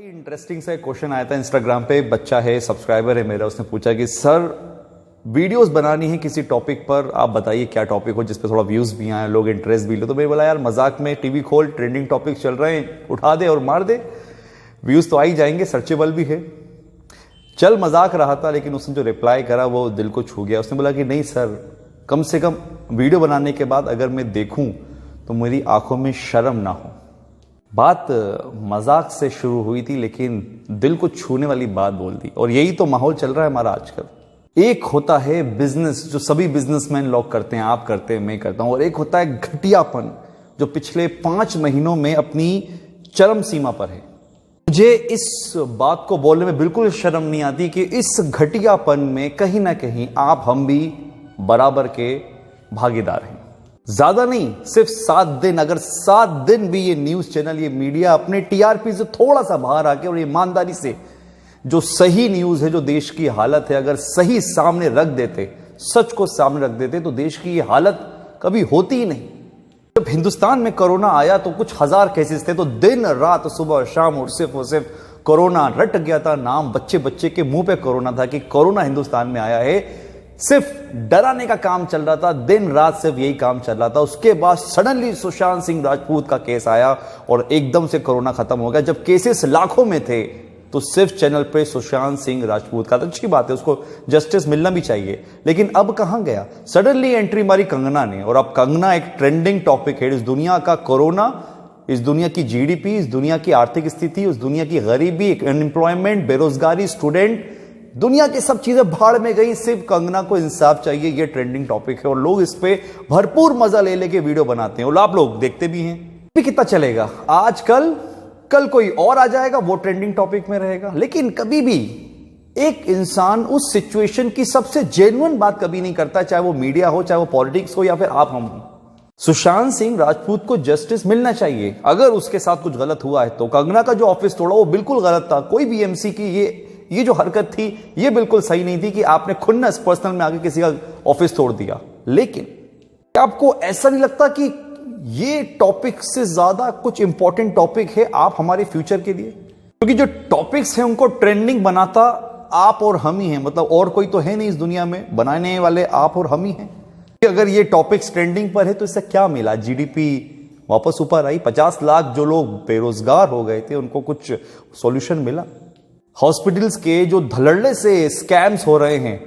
Interesting सा एक question आया था इंस्टाग्राम पे। एक बच्चा है, सब्सक्राइबर है मेरा, उसने पूछा कि सर वीडियोस बनानी है किसी टॉपिक पर, आप बताइए क्या टॉपिक हो जिस पे थोड़ा व्यूज भी आए, लोग इंटरेस्ट भी ले। तो मैं बोला यार मजाक में टीवी खोल, ट्रेंडिंग टॉपिक चल रहे हैं, उठा दे और मार दे, व्यूज तो आ ही जाएंगे, सर्चेबल भी है। चल मजाक रहा था, लेकिन उसने जो रिप्लाई करा वो दिल को छू गया। उसने बोला कि नहीं सर, कम से कम वीडियो बनाने के बाद अगर मैं देखूं तो मेरी आंखों में शर्म ना हो। बात मजाक से शुरू हुई थी, लेकिन दिल को छूने वाली बात बोल दी। और यही तो माहौल चल रहा है हमारा आजकल। एक होता है बिजनेस, जो सभी बिजनेसमैन लोग करते हैं, आप करते हैं, मैं करता हूं, और एक होता है घटियापन, जो पिछले 5 महीनों में अपनी चरम सीमा पर है। मुझे इस बात को बोलने में बिल्कुल शर्म नहीं आती कि इस घटियापन में कहीं ना कहीं आप हम भी बराबर के भागीदार हैं। ज्यादा नहीं, सिर्फ 7 दिन, अगर 7 दिन भी ये न्यूज चैनल, ये मीडिया अपने टीआरपी से थोड़ा सा बाहर आके और ईमानदारी से जो सही न्यूज है, जो देश की हालत है, अगर सही सामने रख देते, सच को सामने रख देते, तो देश की ये हालत कभी होती ही नहीं। जब हिंदुस्तान में कोरोना आया तो कुछ 1000 केसेस थे, तो दिन रात सुबह शाम और सिर्फ कोरोना रट गया था। नाम बच्चे बच्चे के मुंह पे कोरोना था कि कोरोना हिंदुस्तान में आया है। सिर्फ डराने का काम चल रहा था, दिन रात सिर्फ यही काम चल रहा था। उसके बाद सडनली सुशांत सिंह राजपूत का केस आया और एकदम से कोरोना खत्म हो गया। जब केसेस लाखों में थे तो सिर्फ चैनल पे सुशांत सिंह राजपूत का, तो अच्छी बात है, उसको जस्टिस मिलना भी चाहिए। लेकिन अब कहां गया? सडनली एंट्री मारी कंगना ने, और अब कंगना एक ट्रेंडिंग टॉपिक है। इस दुनिया का कोरोना, इस दुनिया की जीडीपी, इस दुनिया की आर्थिक स्थिति, उस दुनिया की गरीबी, अनएम्प्लॉयमेंट, बेरोजगारी, स्टूडेंट, दुनिया की सब चीजें भाड़ में गई। सिर्फ कंगना को इंसाफ चाहिए, ये ट्रेंडिंग टॉपिक है और लोग इस पे भरपूर मजा ले लेके वीडियो बनाते हैं और आप लोग देखते भी हैं। भी कितना चलेगा आजकल, कल कोई और आ जाएगा, वो ट्रेंडिंग टॉपिक में रहेगा। लेकिन कभी भी एक इंसान उस सिचुएशन की सबसे जेन्युइन बात कभी नहीं करता, चाहे वो मीडिया हो, चाहे वो पॉलिटिक्स हो, या फिर आप हम हो। सुशांत सिंह राजपूत को जस्टिस मिलना चाहिए। अगर उसके साथ कुछ गलत हुआ है तो कंगना का जो ऑफिस तोड़ा वो बिल्कुल गलत था। कोई भी एमसी की ये जो हरकत थी ये बिल्कुल सही नहीं थी कि आपने खुन्नस पर्सनल में आके किसी का ऑफिस तोड़ दिया। लेकिन क्या आपको ऐसा नहीं लगता कि ये टॉपिक से ज्यादा कुछ इंपॉर्टेंट टॉपिक है आप हमारे फ्यूचर के लिए? क्योंकि जो टॉपिक्स हैं उनको ट्रेंडिंग बनाता आप और हम ही हैं, मतलब और कोई तो है नहीं इस दुनिया में, बनाने वाले आप और हम ही हैं। अगर ये टॉपिक्स ट्रेंडिंग पर है तो इससे क्या मिला? जीडीपी वापस ऊपर आई, 50 लाख जो लोग बेरोजगार हो गए थे उनको कुछ सॉल्यूशन मिला, हॉस्पिटल्स के जो धड़ल्ले से स्कैम्स हो रहे हैं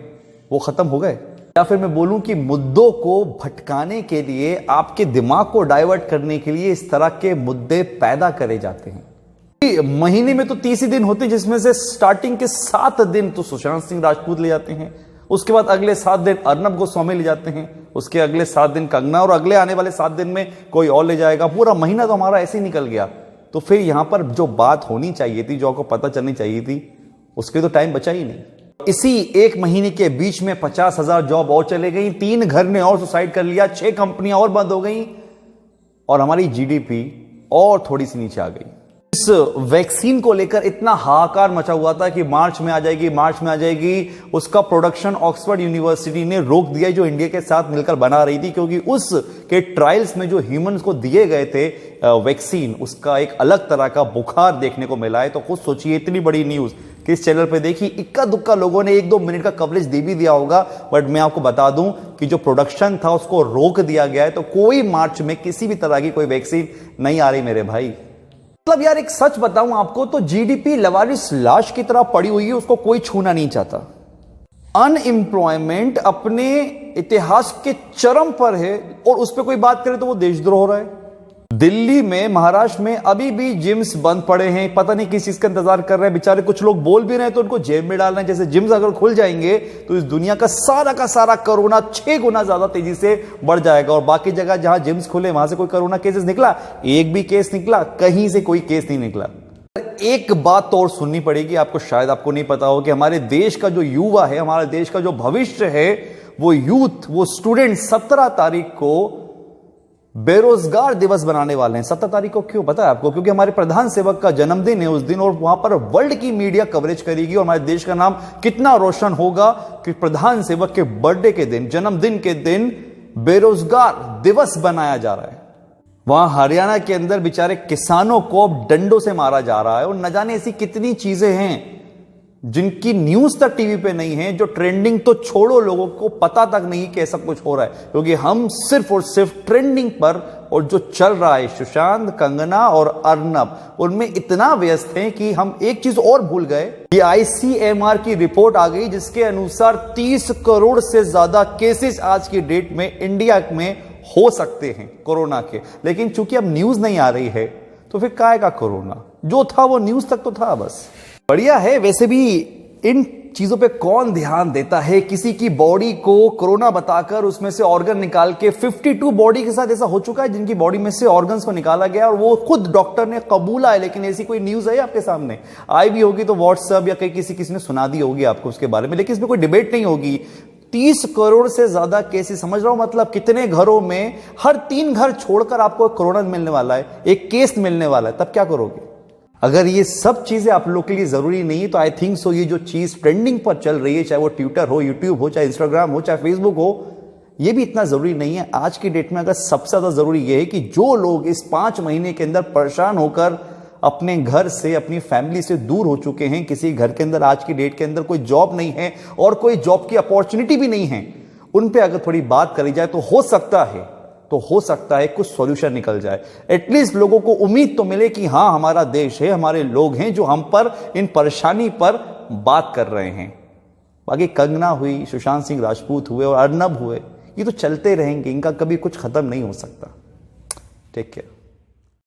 वो खत्म हो गए। या फिर मैं बोलूं कि मुद्दों को भटकाने के लिए, आपके दिमाग को डाइवर्ट करने के लिए इस तरह के मुद्दे पैदा करे जाते हैं। महीने में तो 30 ही दिन होते हैं, जिसमें से स्टार्टिंग के 7 दिन तो सुशांत सिंह राजपूत ले जाते हैं, उसके बाद अगले 7 दिन अर्नब गोस्वामी ले जाते हैं, उसके अगले 7 दिन कंगना, और अगले आने वाले 7 दिन में कोई और ले जाएगा। पूरा महीना तो हमारा ऐसे ही निकल गया। तो फिर यहां पर जो बात होनी चाहिए थी, जो आपको पता चलनी चाहिए थी, उसके तो टाइम बचा ही नहीं। इसी 1 महीने के बीच में 50,000 जॉब और चले गई, 3 घर ने और सुसाइड कर लिया, 6 कंपनियां और बंद हो गई, और हमारी जीडीपी और थोड़ी सी नीचे आ गई। इस वैक्सीन को लेकर इतना हाहाकार मचा हुआ था कि मार्च में आ जाएगी, मार्च में आ जाएगी। उसका प्रोडक्शन ऑक्सफोर्ड यूनिवर्सिटी ने रोक दिया, जो इंडिया के साथ मिलकर बना रही थी, क्योंकि उसके ट्रायल्स में जो ह्यूमंस को दिए गए थे वैक्सीन, उसका एक अलग तरह का बुखार देखने को मिला है। तो खुद सोचिए, इतनी बड़ी न्यूज किस चैनल पे देखी, इक्का दुक्का लोगों ने 1-2 मिनट का कवरेज दे भी दिया होगा। बट मैं आपको बता दूं कि जो प्रोडक्शन था उसको रोक दिया गया है। तो कोई मार्च में किसी भी तरह की कोई वैक्सीन नहीं आ रही मेरे भाई। मतलब यार एक सच बताऊं आपको तो जीडीपी लवारिस लाश की तरह पड़ी हुई है, उसको कोई छूना नहीं चाहता। अनएम्प्लॉयमेंट अपने इतिहास के चरम पर है, और उस पर कोई बात करे तो वो देशद्रोह हो रहा है। दिल्ली में, महाराष्ट्र में अभी भी जिम्स बंद पड़े हैं, पता नहीं किस चीज का इंतजार कर रहे हैं बेचारे। कुछ लोग बोल भी रहे हैं तो उनको जेल में डालना है। जैसे जिम्स अगर खुल जाएंगे तो इस दुनिया का सारा कोरोना 6 गुना ज्यादा तेजी से बढ़ जाएगा। और बाकी जगह जहां जिम्स खुले वहां से कोई कोरोना केसेस निकला? एक भी केस निकला? कहीं से कोई केस नहीं निकला। एक बात तो और सुननी पड़ेगी आपको, शायद आपको नहीं पता हो कि हमारे देश का जो युवा है, हमारे देश का जो भविष्य है, वो यूथ, वो स्टूडेंट 17 तारीख को बेरोजगार दिवस बनाने वाले हैं। 17 तारीख को क्यों पता है आपको? क्योंकि हमारे प्रधान सेवक का जन्मदिन है उस दिन, और वहां पर वर्ल्ड की मीडिया कवरेज करेगी, और हमारे देश का नाम कितना रोशन होगा कि प्रधान सेवक के बर्थडे के दिन, जन्मदिन के दिन बेरोजगार दिवस बनाया जा रहा है। वहां हरियाणा के अंदर बेचारे किसानों को अब डंडों से मारा जा रहा है, और न जाने ऐसी कितनी चीजें हैं जिनकी न्यूज तक टीवी पे नहीं है, जो ट्रेंडिंग तो छोड़ो, लोगों को पता तक नहीं कि ऐसा कुछ हो रहा है, क्योंकि हम सिर्फ और सिर्फ ट्रेंडिंग पर और जो चल रहा है सुशांत, कंगना और अर्नब, उनमें इतना व्यस्त हैं कि हम एक चीज और भूल गए। ये आईसीएमआर की रिपोर्ट आ गई जिसके अनुसार 30 करोड़ से ज्यादा केसेस आज की डेट में इंडिया में हो सकते हैं कोरोना के, लेकिन चूंकि अब न्यूज नहीं आ रही है तो फिर काय का कोरोना, जो था वो न्यूज तक तो था बस। बढ़िया है, वैसे भी इन चीजों पे कौन ध्यान देता है, किसी की बॉडी को कोरोना बताकर उसमें से ऑर्गन निकाल के 52 बॉडी के साथ ऐसा हो चुका है जिनकी बॉडी में से ऑर्गन्स को निकाला गया और वो खुद डॉक्टर ने कबूला है, लेकिन ऐसी कोई न्यूज है आपके सामने? आई भी होगी तो व्हाट्सएप या कहीं किसी ने सुना दी होगी आपको उसके बारे में, लेकिन इसमें कोई डिबेट नहीं होगी। 30 करोड़ से ज्यादा केसेस, समझ रहा हूं मतलब कितने घरों में हर 3 घर छोड़कर आपको कोरोना मिलने वाला है, एक केस मिलने वाला है, तब क्या करोगे? अगर ये सब चीजें आप लोग के लिए जरूरी नहीं है तो आई थिंक सो ये जो चीज ट्रेंडिंग पर चल रही है, चाहे वो ट्विटर हो, यूट्यूब हो, चाहे इंस्टाग्राम हो, चाहे फेसबुक हो, ये भी इतना जरूरी नहीं है। आज की डेट में अगर सबसे ज्यादा जरूरी ये है कि जो लोग इस 5 महीने के अंदर परेशान होकर अपने घर से, अपनी फैमिली से दूर हो चुके हैं, किसी घर के अंदर आज की डेट के अंदर कोई जॉब नहीं है और कोई जॉब की अपॉर्चुनिटी भी नहीं है, उन पे अगर थोड़ी बात करी जाए तो हो सकता है कुछ सॉल्यूशन निकल जाए। एटलीस्ट लोगों को उम्मीद तो मिले कि हां, हमारा देश है, हमारे लोग हैं जो हम पर इन परेशानी पर बात कर रहे हैं। बाकी कंगना हुई, सुशांत सिंह राजपूत हुए और अर्नब हुए, ये तो चलते रहेंगे, इनका कभी कुछ खत्म नहीं हो सकता। Take care.